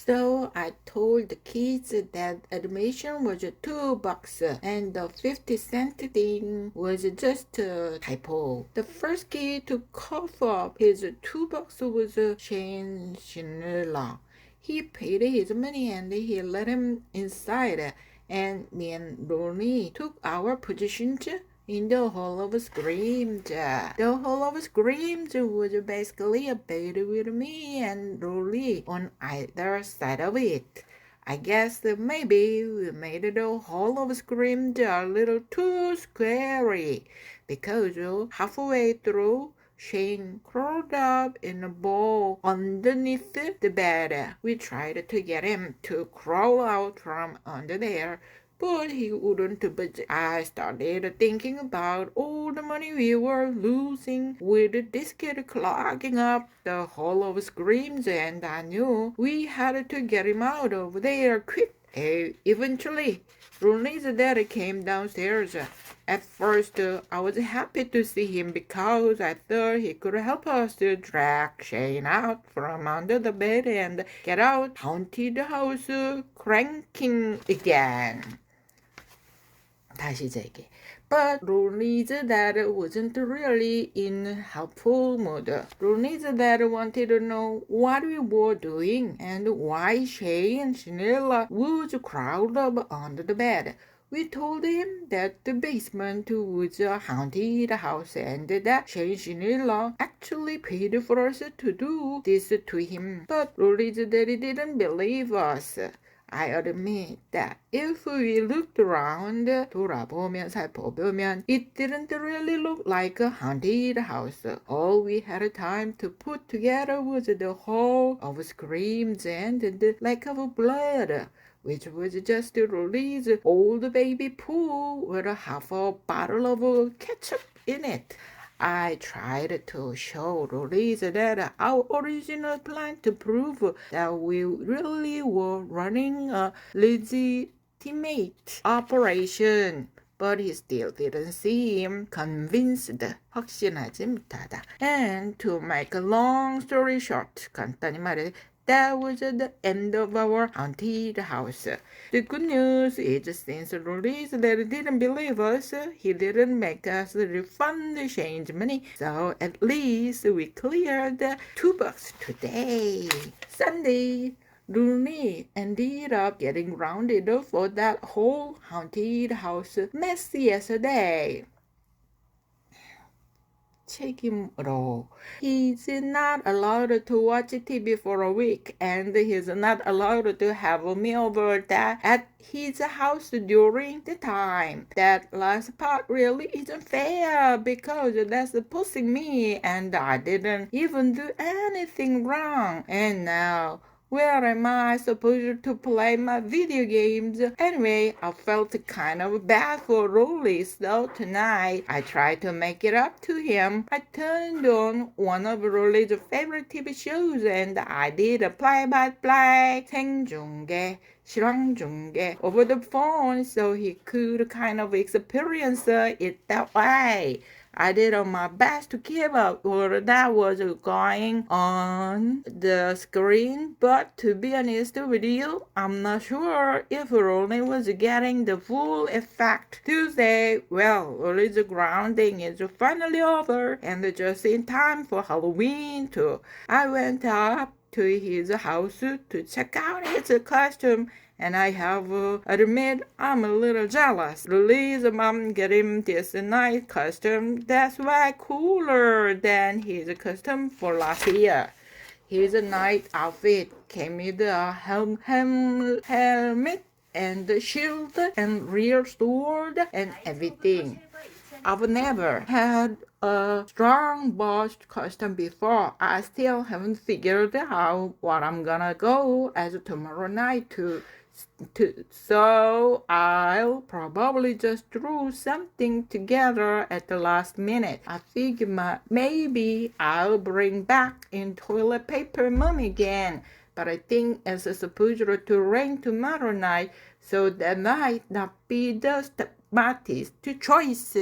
So I told the kids that admission was $2 and the 50-cent thing was just a typo. The first kid to cough up his $2 was Shane Schindler. He paid his money and he let him inside, and me and Ronnie took our positions in the Hall of Screams. The Hall of Screams was basically a bed with me and Rolly on either side of it. I guess maybe we made the Hall of Screams a little too scary because halfway through, Shane crawled up in a ball underneath the bed. We tried to get him to crawl out from under there, but he wouldn't budge. I started thinking about all the money we were losing with this kid clogging up the Hall of Screams, and I knew we had to get him out of there quick. Eventually, Ronnie's dad came downstairs. At first, I was happy to see him because I thought he could help us to drag Shane out from under the bed and get out haunted house cranking again. 다시 재기. But Ronnie's dad wasn't really in helpful mood. Ronnie's dad wanted to know what we were doing and why Shay and Chanela was crawled up under the bed. We told him that the basement was a haunted house and that Shay and Chanela actually paid for us to do this to him. But Ronnie's daddy didn't believe us. I admit that if we looked around, 돌아보면 살펴보면, it didn't really look like a haunted house. All we had time to put together was the Hall of Screams and the lack of blood, which was just Rolly's old baby pool with half a bottle of ketchup in it. I tried to show Rolly's that our original plan to prove that we really were running a legitimate operation, but he still didn't seem convinced. 확신하지 못하다. And to make a long story short, 간단히 말해, that was the end of our haunted house. The good news is since Rolly's dad didn't believe us, he didn't make us refund the change money. So at least we cleared $2 today. Sunday, Rooney ended up getting grounded for that whole haunted house mess yesterday. 책임으로. He's not allowed to watch TV for a week, and he's not allowed to have me over at his house during the time. That last part really isn't fair because that's pushing me, and I didn't even do anything wrong. And now, where am I supposed to play my video games? Anyway, I felt kind of bad for Rolly, so tonight I tried to make it up to him. I turned on one of Rolly's favorite TV shows and I did a play-by-play 생중계, 실황중계 over the phone so he could kind of experience it that way. I did my best to keep up what that was going on the screen, but to be honest with you, I'm not sure if Rolly was getting the full effect. Tuesday, well, Rolly's grounding is finally over, and just in time for Halloween too. I went up to his house to check out his costume, and I have admit I'm a little jealous. Rolly's mom got him this nice costume that's way cooler than his costume for last year. His night outfit came with a helmet and the shield and rear sword and everything. I've never had a strong boss costume before. I still haven't figured out what I'm gonna go as tomorrow night so I'll probably just throw something together at the last minute. I figure maybe I'll bring back in toilet paper mummy again, but I think it's supposed to rain tomorrow night, so that might not be the smartest choice.